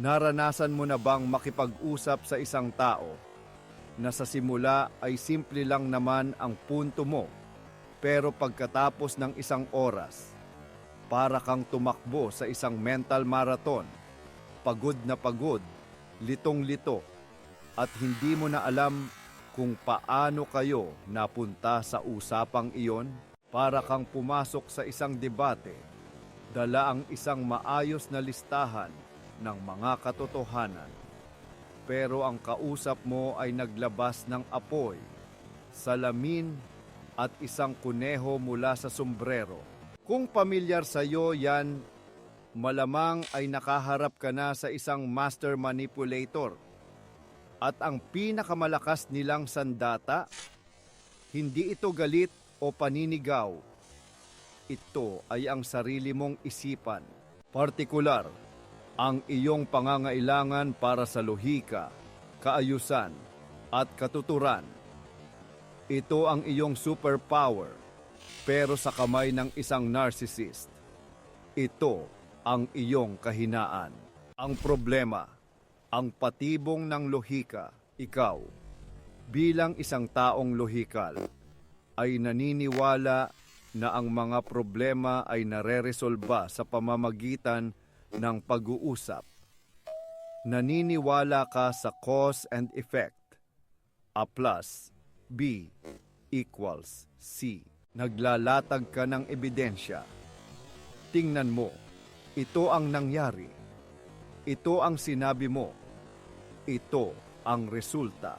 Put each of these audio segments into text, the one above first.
Naranasan mo na bang makipag-usap sa isang tao na sa simula ay simple lang naman ang punto mo, pero pagkatapos ng isang oras, para kang tumakbo sa isang mental marathon, pagod na pagod, litong-lito, at hindi mo na alam kung paano kayo napunta sa usapang iyon? Para kang pumasok sa isang debate, dala ang isang maayos na listahan ng mga katotohanan, pero ang kausap mo ay naglabas ng apoy, salamin at isang kuneho mula sa sombrero. Kung pamilyar sa iyo yan, malamang ay nakaharap ka na sa isang master manipulator. At ang pinakamalakas nilang sandata, hindi ito galit o paninigaw. Ito ay ang sarili mong isipan. Partikular, ang iyong pangangailangan para sa lohika, kaayusan, at katuturan. Ito ang iyong superpower, pero sa kamay ng isang narcissist. Ito ang iyong kahinaan. Ang problema, ang patibong ng lohika, ikaw, bilang isang taong lohikal, ay naniniwala na ang mga problema ay nareresolba sa pamamagitan ng pag-uusap. Naniniwala ka sa cause and effect. A plus B equals C. Naglalatag ka ng ebidensya. Tingnan mo, ito ang nangyari. Ito ang sinabi mo. Ito ang resulta.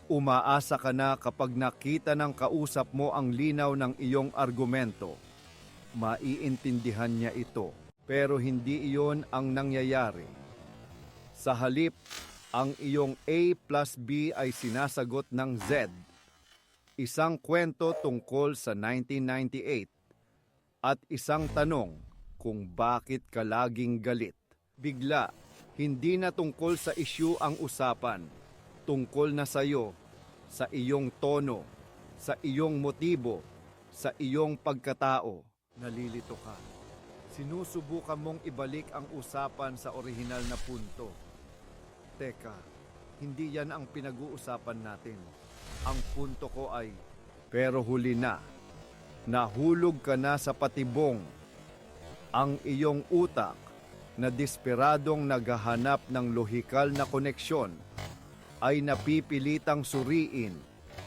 Umaasa ka na kapag nakita ng kausap mo ang linaw ng iyong argumento. Maiintindihan niya ito, pero hindi iyon ang nangyayari. Sa halip, ang iyong A plus B ay sinasagot ng Z. Isang kwento tungkol sa 1998 at isang tanong kung bakit ka laging galit. Bigla, hindi na tungkol sa issue ang usapan. Tungkol na sa iyo, sa iyong tono, sa iyong motibo, sa iyong pagkatao. Nalilito ka. Sinusubukan mong ibalik ang usapan sa orihinal na punto. Teka, hindi yan ang pinag-uusapan natin. Ang punto ko ay, pero huli na. Nahulog ka na sa patibong. Ang iyong utak na desperadong naghahanap ng lohikal na koneksyon ay napipilitang suriin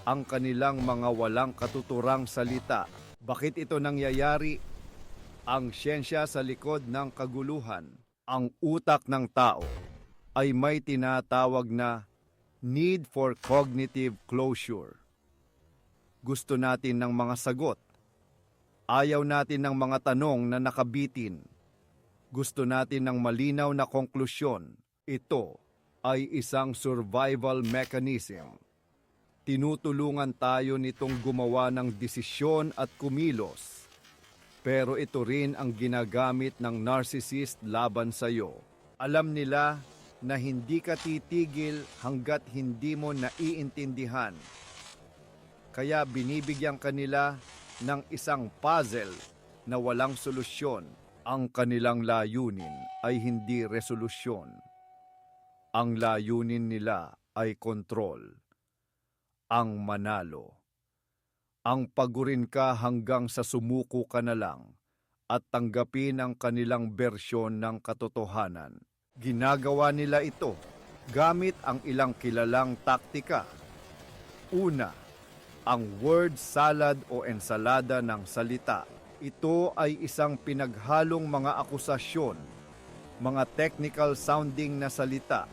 ang kanilang mga walang katuturang salita. Bakit ito nangyayari? Ang siyensya sa likod ng kaguluhan, ang utak ng tao, ay may tinatawag na need for cognitive closure. Gusto natin ng mga sagot. Ayaw natin ng mga tanong na nakabitin. Gusto natin ng malinaw na konklusyon. Ito ay isang survival mechanism. Tinutulungan tayo nitong gumawa ng desisyon at kumilos. Pero ito rin ang ginagamit ng narcissist laban sa iyo. Alam nila na hindi ka titigil hanggat hindi mo naiintindihan. Kaya binibigyan kanila ng isang puzzle na walang solusyon. Ang kanilang layunin ay hindi resolusyon. Ang layunin nila ay kontrol. Ang manalo. Ang pagurin ka hanggang sa sumuko ka na lang at tanggapin ang kanilang bersyon ng katotohanan. Ginagawa nila ito gamit ang ilang kilalang taktika. Una, ang word salad o ensalada ng salita. Ito ay isang pinaghalong mga akusasyon, mga technical sounding na salita,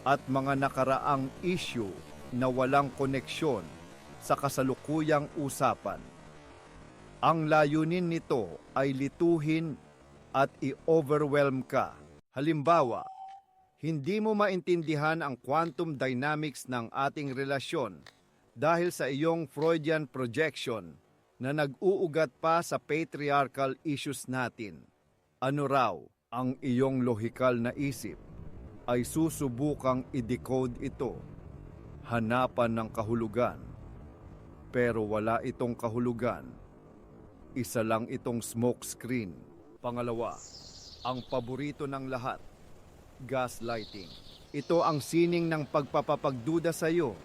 at mga nakaraang issue na walang koneksyon sa kasalukuyang usapan. Ang layunin nito ay lituhin at i-overwhelm ka. Halimbawa, hindi mo maintindihan ang quantum dynamics ng ating relasyon dahil sa iyong Freudian projection na nag-uugat pa sa patriarchal issues natin. Ano raw ang iyong lohikal na isip ay susubukang i-decode ito, hanapan ng kahulugan. Pero wala itong kahulugan. Isa lang itong smoke screen. Pangalawa, ang paborito ng lahat, gaslighting. Ito ang sining ng pagpapapagduda sa iyo,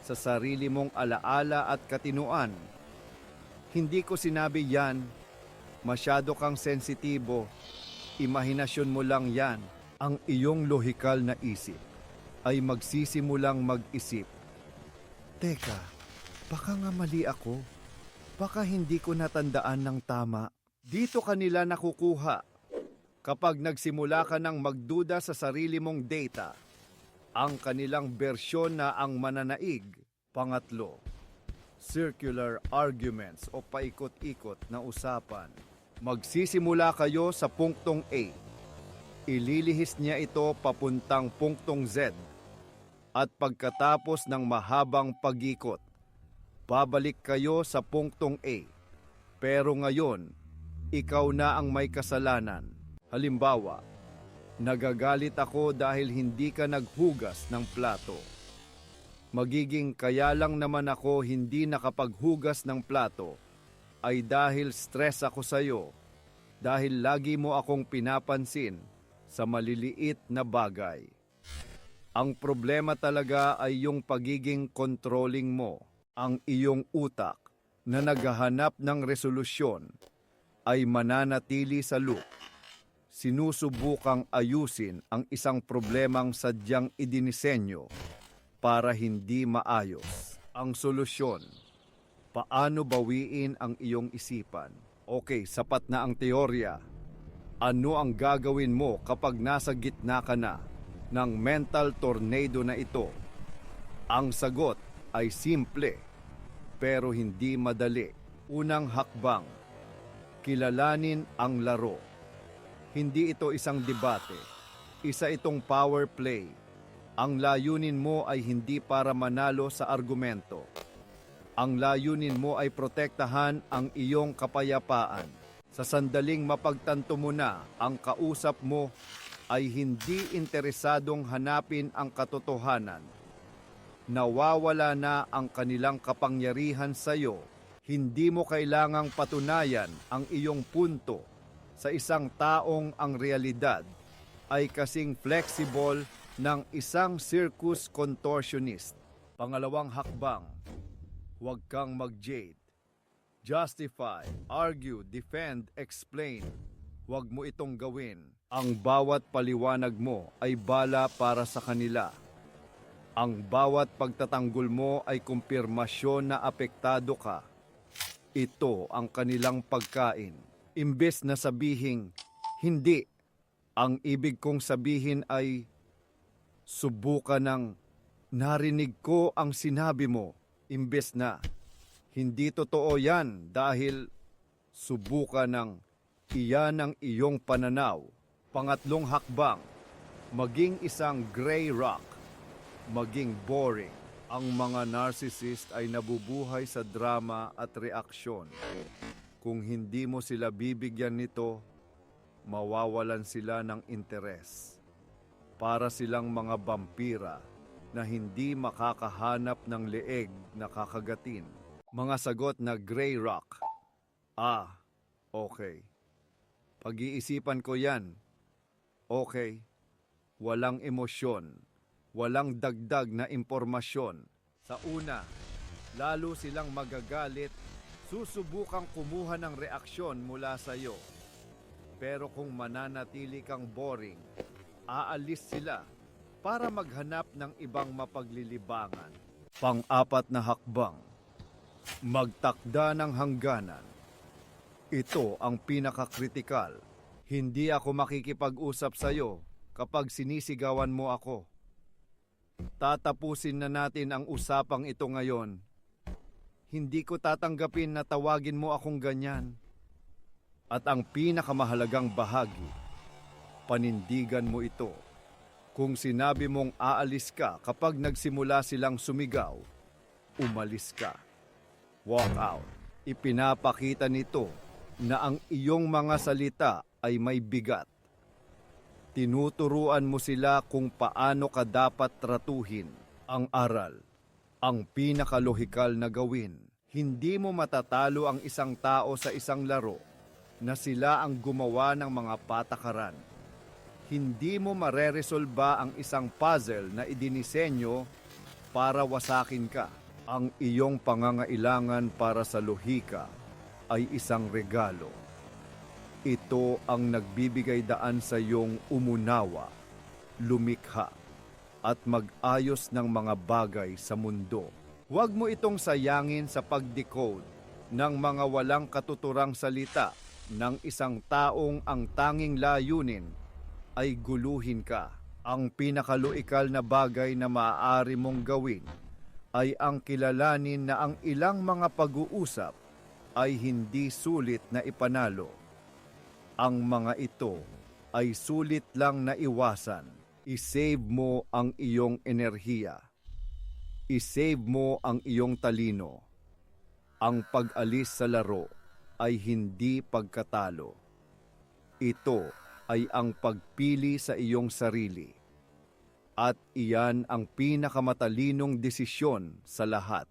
sa sarili mong alaala at katinuan. Hindi ko sinabi yan, masyado kang sensitibo, imahinasyon mo lang yan. Ang iyong lohikal na isip ay magsisimulang mag-isip. Teka, baka nga mali ako. Baka hindi ko natandaan ng tama. Dito kanila nakukuha. Kapag nagsimula ka ng magduda sa sarili mong data, ang kanilang bersyon na ang mananaig. Pangatlo, circular arguments o paikot-ikot na usapan. Magsisimula kayo sa punktong A. Ililihis niya ito papuntang punktong Z. At pagkatapos ng mahabang pag-ikot, babalik kayo sa punktong A. Pero ngayon, ikaw na ang may kasalanan. Halimbawa, nagagalit ako dahil hindi ka naghugas ng plato. Magiging kaya lang naman ako hindi nakapaghugas ng plato ay dahil stress ako sa iyo, dahil lagi mo akong pinapansin sa maliliit na bagay. Ang problema talaga ay yung pagiging controlling mo. Ang iyong utak na naghahanap ng resolusyon ay mananatili sa loop. Sinusubukang ayusin ang isang problemang sadyang idinisenyo para hindi maayos. Ang solusyon, paano bawiin ang iyong isipan? Okay, sapat na ang teorya. Ano ang gagawin mo kapag nasa gitna ka na ng mental tornado na ito? Ang sagot ay simple, pero hindi madali. Unang hakbang, kilalanin ang laro. Hindi ito isang debate, isa itong power play. Ang layunin mo ay hindi para manalo sa argumento. Ang layunin mo ay protektahan ang iyong kapayapaan. Sa sandaling mapagtanto mo na ang kausap mo ay hindi interesadong hanapin ang katotohanan, nawawala na ang kanilang kapangyarihan sa iyo. Hindi mo kailangang patunayan ang iyong punto sa isang taong ang realidad ay kasing flexible ng isang circus contortionist. Pangalawang hakbang, huwag kang mag-jade. Justify, argue, defend, explain. Huwag mo itong gawin. Ang bawat paliwanag mo ay bala para sa kanila. Ang bawat pagtatanggol mo ay kumpirmasyon na apektado ka. Ito ang kanilang pagkain. Imbes na sabihing, hindi. Ang ibig kong sabihin ay, subukan ng, narinig ko ang sinabi mo. Imbes na, hindi totoo yan dahil subukan ng, iyan ang iyong pananaw. Pangatlong hakbang, maging isang gray rock. Maging boring. Ang mga narcissist ay nabubuhay sa drama at reaksyon. Kung hindi mo sila bibigyan nito, mawawalan sila ng interes. Para silang mga vampira na hindi makakahanap ng leeg na kakagatin. Mga sagot na gray rock. Ah, okay. Pag-iisipan ko yan. Okay. Walang emosyon. Walang dagdag na impormasyon. Sa una, lalo silang magagalit, susubukang kumuha ng reaksyon mula sa iyo. Pero kung mananatili kang boring, aalis sila para maghanap ng ibang mapaglilibangan. Pang-apat na hakbang, magtakda ng hangganan. Ito ang pinakakritikal. Hindi ako makikipag-usap sa iyo kapag sinisigawan mo ako. Tatapusin na natin ang usapang ito ngayon. Hindi ko tatanggapin na tawagin mo akong ganyan. At ang pinakamahalagang bahagi, panindigan mo ito. Kung sinabi mong aalis ka kapag nagsimula silang sumigaw, umalis ka. Walk out. Ipinapakita nito na ang iyong mga salita ay may bigat. Tinuturuan mo sila kung paano ka dapat tratuhin. Ang aral, ang pinakalohikal na gawin. Hindi mo matatalo ang isang tao sa isang laro na sila ang gumawa ng mga patakaran. Hindi mo mareresolba ang isang puzzle na idinisenyo para wasakin ka. Ang iyong pangangailangan para sa lohika ay isang regalo. Ito ang nagbibigay daan sa iyong umunawa, lumikha, at mag-ayos ng mga bagay sa mundo. Huwag mo itong sayangin sa pag-decode ng mga walang katuturang salita ng isang taong ang tanging layunin ay guluhin ka. Ang pinakaluikal na bagay na maaari mong gawin ay ang kilalanin na ang ilang mga pag-uusap ay hindi sulit na ipanalo. Ang mga ito ay sulit lang na iwasan. I-save mo ang iyong enerhiya. I-save mo ang iyong talino. Ang pag-alis sa laro ay hindi pagkatalo. Ito ay ang pagpili sa iyong sarili. At iyan ang pinakamatalinong desisyon sa lahat.